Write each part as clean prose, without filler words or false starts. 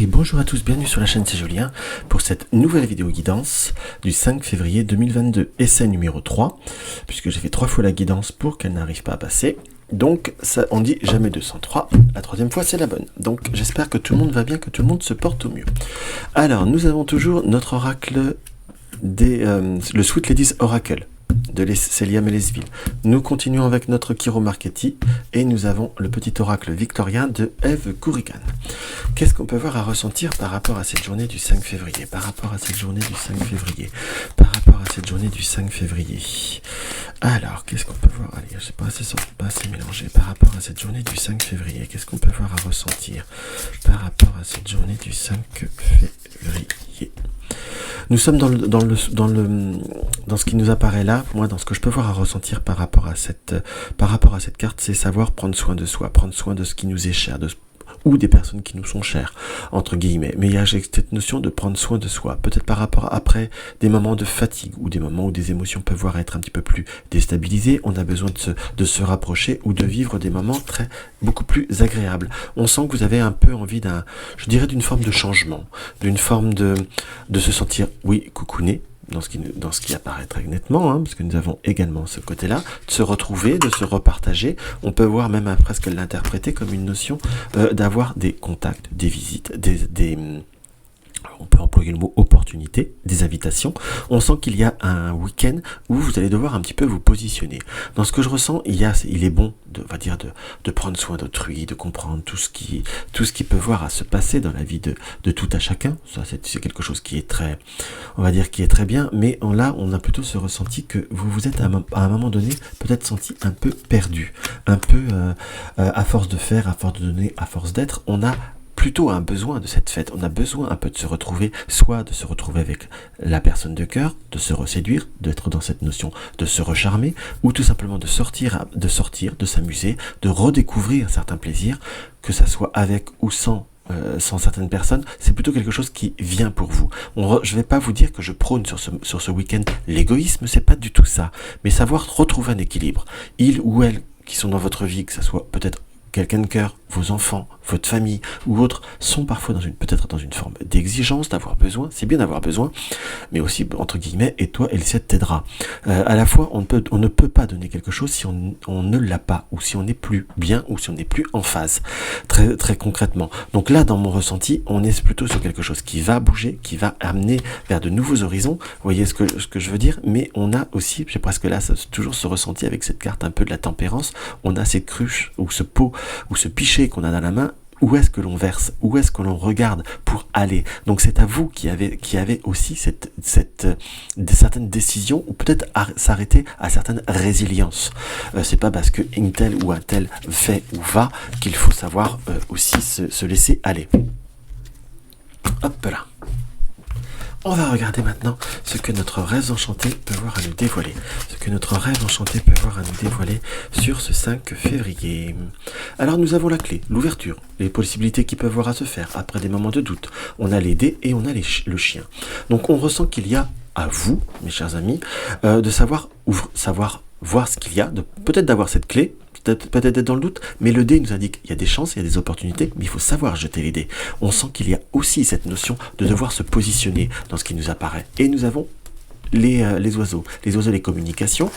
bonjour à tous, bienvenue sur la chaîne, c'est Julien pour cette nouvelle vidéo guidance du 5 février 2022, essai numéro 3, puisque j'ai fait 3 fois la guidance pour qu'elle n'arrive pas à passer. Donc ça, on dit jamais 203, la troisième fois c'est la bonne. Donc j'espère que tout le monde va bien, que tout le monde se porte au mieux. Alors nous avons toujours notre oracle le Sweet Ladies Oracle de Célia Melesville. Nous continuons avec notre Kiro Marchetti et nous avons le petit oracle victorien de Eve Kourikan. Qu'est-ce qu'on peut voir à ressentir par rapport à cette journée du 5 février? Alors, qu'est-ce qu'on peut voir? Allez, je sais pas assez mélangé. Par rapport à cette journée du 5 février, qu'est-ce qu'on peut voir à ressentir par rapport à cette journée du 5 février? Nous sommes dans ce qui nous apparaît là. Moi, dans ce que je peux voir à ressentir par rapport à cette carte, c'est savoir prendre soin de soi, prendre soin de ce qui nous est cher, ou des personnes qui nous sont chères, entre guillemets. Mais il y a cette notion de prendre soin de soi, peut-être par rapport après des moments de fatigue, ou des moments où des émotions peuvent voir être un petit peu plus déstabilisées, on a besoin de se rapprocher, ou de vivre des moments beaucoup plus agréables. On sent que vous avez un peu envie d'une forme de changement, d'une forme de se sentir, oui, coucouné, dans ce qui apparaît très nettement, parce que nous avons également ce côté-là, de se retrouver, de se repartager. On peut voir même presque l'interpréter comme une notion d'avoir des contacts, des visites, on peut employer le mot opportunité, des invitations. On sent qu'il y a un week-end où vous allez devoir un petit peu vous positionner. Dans ce que je ressens, il est bon de prendre soin d'autrui, de comprendre tout ce qui peut voir à se passer dans la vie de tout à chacun. Ça, c'est quelque chose qui est très, on va dire, qui est très bien. Mais là, on a plutôt ce ressenti que vous vous êtes à un moment donné peut-être senti un peu perdu, un peu à force de faire, à force de donner, à force d'être, on a plutôt un besoin de cette fête, on a besoin un peu de se retrouver, soit de se retrouver avec la personne de cœur, de se reséduire, d'être dans cette notion de se recharmer, ou tout simplement de sortir, de s'amuser, de redécouvrir certains plaisirs, que ça soit avec ou sans certaines personnes. C'est plutôt quelque chose qui vient pour vous. Je vais pas vous dire que je prône sur ce week-end l'égoïsme, c'est pas du tout ça, mais savoir retrouver un équilibre. Il ou elle qui sont dans votre vie, que ça soit peut-être quelqu'un de cœur, vos enfants, votre famille ou autres, sont parfois peut-être dans une forme d'exigence, d'avoir besoin. C'est bien d'avoir besoin, mais aussi, entre guillemets, et toi, Elisette t'aidera. À la fois, on ne peut pas donner quelque chose si on ne l'a pas, ou si on n'est plus bien, ou si on n'est plus en phase, très, très concrètement. Donc là, dans mon ressenti, on est plutôt sur quelque chose qui va bouger, qui va amener vers de nouveaux horizons. Vous voyez ce que je veux dire? Mais on a aussi, j'ai presque là, toujours ce ressenti avec cette carte un peu de la tempérance. On a cette cruche, ou ce pot, ou ce pichet qu'on a dans la main. Où est-ce que l'on verse? Où est-ce que l'on regarde pour aller? Donc c'est à vous qui avez aussi certaines décisions, ou peut-être s'arrêter à certaines résiliences. C'est pas parce que une telle ou un tel fait ou va qu'il faut savoir aussi se laisser aller. Hop là. On va regarder maintenant ce que notre rêve enchanté peut voir à nous dévoiler. Sur ce 5 février. Alors nous avons la clé, l'ouverture, les possibilités qui peuvent voir à se faire après des moments de doute. On a les dés et on a le chien. Donc on ressent qu'il y a à vous, mes chers amis, de savoir voir ce qu'il y a, peut-être d'avoir cette clé, peut-être être dans le doute, mais le dé nous indique qu'il y a des chances, il y a des opportunités, mais il faut savoir jeter les dés. On sent qu'il y a aussi cette notion de devoir se positionner dans ce qui nous apparaît. Et nous avons les oiseaux, les communications.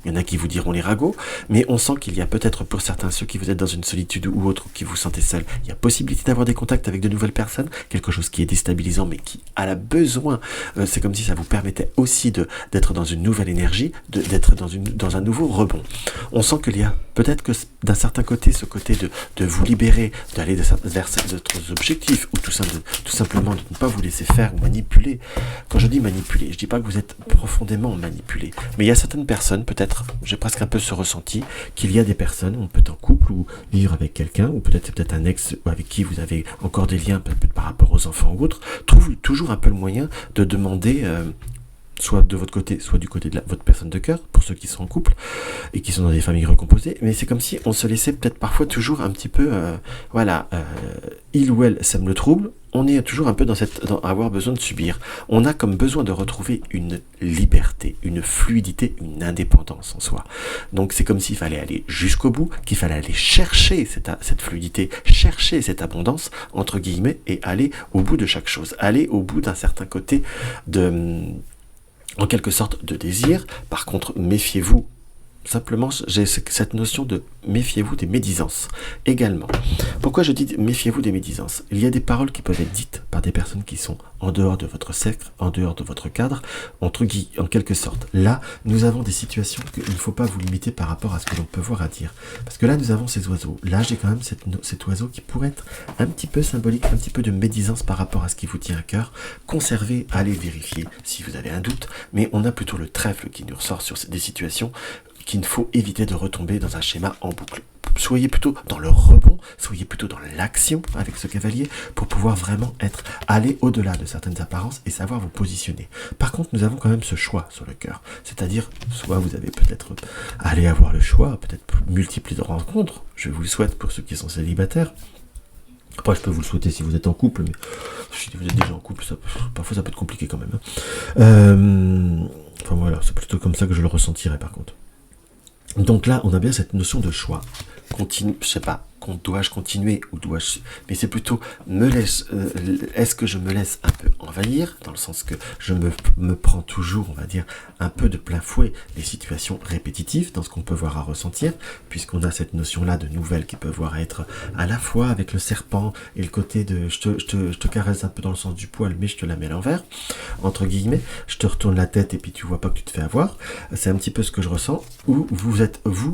Il y en a qui vous diront les ragots, mais on sent qu'il y a peut-être pour certains, ceux qui vous êtes dans une solitude ou autre, qui vous sentez seul, il y a possibilité d'avoir des contacts avec de nouvelles personnes, quelque chose qui est déstabilisant, mais qui a besoin, c'est comme si ça vous permettait aussi d'être dans une nouvelle énergie, d'être dans un nouveau rebond. On sent qu'il y a peut-être que d'un certain côté, ce côté de vous libérer, d'aller vers d'autres objectifs, ou tout simplement de ne pas vous laisser faire ou manipuler. Quand je dis manipuler, je dis pas que vous êtes profondément manipulé, mais il y a certaines personnes, peut-être, j'ai presque un peu ce ressenti qu'il y a des personnes, on peut être en couple ou vivre avec quelqu'un, ou peut-être un ex avec qui vous avez encore des liens par rapport aux enfants ou autres, trouve toujours un peu le moyen de demander, soit de votre côté, soit du côté de votre personne de cœur, pour ceux qui sont en couple et qui sont dans des familles recomposées, mais c'est comme si on se laissait peut-être parfois toujours un petit peu, il ou elle sème le trouble, on est toujours un peu dans avoir besoin de subir. On a comme besoin de retrouver une liberté, une fluidité, une indépendance en soi. Donc c'est comme s'il fallait aller jusqu'au bout, qu'il fallait aller chercher cette fluidité, chercher cette abondance, entre guillemets, et aller au bout de chaque chose, aller au bout d'un certain côté en quelque sorte de désir. Par contre, méfiez-vous. Simplement, j'ai cette notion de méfiez-vous des médisances également. Pourquoi je dis méfiez-vous des médisances? Il y a des paroles qui peuvent être dites par des personnes qui sont en dehors de votre cercle, en dehors de votre cadre, en quelque sorte. Là, nous avons des situations qu'il ne faut pas vous limiter par rapport à ce que l'on peut voir à dire. Parce que là, nous avons ces oiseaux. Là, j'ai quand même cet oiseau qui pourrait être un petit peu symbolique, un petit peu de médisance par rapport à ce qui vous tient à cœur. Conservez, allez vérifier si vous avez un doute. Mais on a plutôt le trèfle qui nous ressort sur des situations qu'il faut éviter de retomber dans un schéma en boucle. Soyez plutôt dans le rebond, soyez plutôt dans l'action avec ce cavalier pour pouvoir vraiment aller au-delà de certaines apparences et savoir vous positionner. Par contre, nous avons quand même ce choix sur le cœur. C'est-à-dire, soit vous avez peut-être allé avoir le choix, peut-être multiplier de rencontres, je vous le souhaite pour ceux qui sont célibataires. Après, je peux vous le souhaiter si vous êtes en couple, mais si vous êtes déjà en couple, parfois ça peut être compliqué quand même. Enfin voilà, c'est plutôt comme ça que je le ressentirais par contre. Donc là, on a bien cette notion de choix. Je sais pas, dois-je continuer ou dois-je... Mais c'est plutôt, est-ce que je me laisse un peu envahir, dans le sens que je me prends toujours, on va dire, un peu de plein fouet les situations répétitives dans ce qu'on peut voir à ressentir, puisqu'on a cette notion-là de nouvelles qui peuvent voir être à la fois avec le serpent et le côté de je te caresse un peu dans le sens du poil, mais je te la mets à l'envers, entre guillemets, je te retourne la tête et puis tu vois pas que tu te fais avoir. C'est un petit peu ce que je ressens, où vous,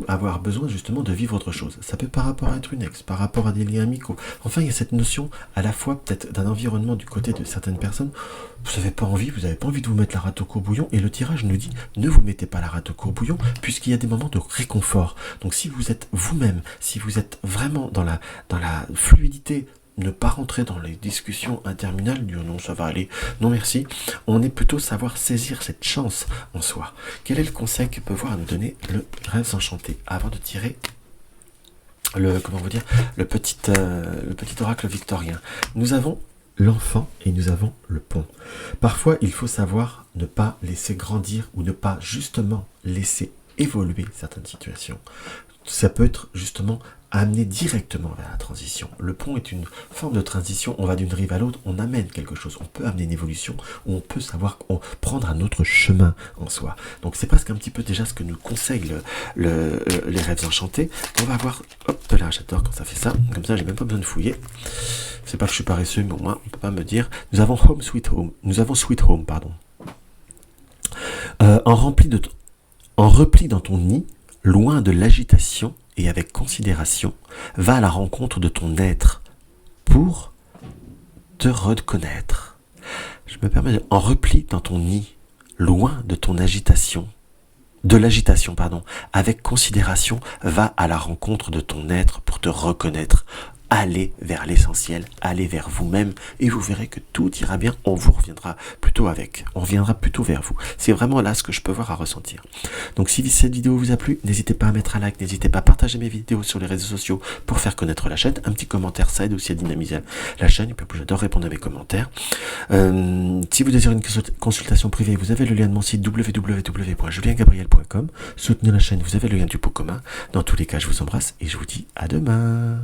avoir besoin justement de vivre autre chose. Ça peut par rapport à être une ex, par rapport à des liens amicaux. Enfin, il y a cette notion à la fois peut-être d'un environnement du côté de certaines personnes. Vous n'avez pas envie de vous mettre la rate au courbouillon, et le tirage nous dit ne vous mettez pas la rate au courbouillon, puisqu'il y a des moments de réconfort. Donc si vous êtes vous-même, si vous êtes vraiment dans la fluidité, ne pas rentrer dans les discussions interminables, dire non ça va aller, non merci, on est plutôt savoir saisir cette chance en soi. Quel est le conseil que peut voir nous donner le Rêves Enchantés avant de tirer le petit oracle victorien? Nous avons l'enfant et nous avons le pont. Parfois, il faut savoir ne pas laisser grandir ou ne pas justement laisser évoluer certaines situations. Ça peut être justement amené directement vers la transition. Le pont est une forme de transition, on va d'une rive à l'autre, on amène quelque chose, on peut amener une évolution, ou on peut savoir prendre un autre chemin en soi. Donc c'est presque un petit peu déjà ce que nous conseillent les Rêves Enchantés. On va voir, hop là, j'adore quand ça fait ça, comme ça j'ai même pas besoin de fouiller. C'est pas que je suis paresseux, mais au moins on peut pas me dire. Nous avons Sweet Home, pardon. En repli dans ton nid, loin de l'agitation et avec considération, va à la rencontre de ton être pour te reconnaître. Je me permets en repli dans ton nid, loin de ton l'agitation, avec considération, va à la rencontre de ton être pour te reconnaître. Allez vers l'essentiel, allez vers vous-même et vous verrez que tout ira bien, on reviendra plutôt vers vous. C'est vraiment là ce que je peux voir à ressentir. Donc si cette vidéo vous a plu, n'hésitez pas à mettre un like, n'hésitez pas à partager mes vidéos sur les réseaux sociaux pour faire connaître la chaîne. Un petit commentaire, ça aide aussi à dynamiser la chaîne, et puis j'adore répondre à mes commentaires. Si vous désirez une consultation privée, vous avez le lien de mon site www.juliengabriel.com. Soutenez la chaîne, vous avez le lien du pot commun. Dans tous les cas, je vous embrasse et je vous dis à demain.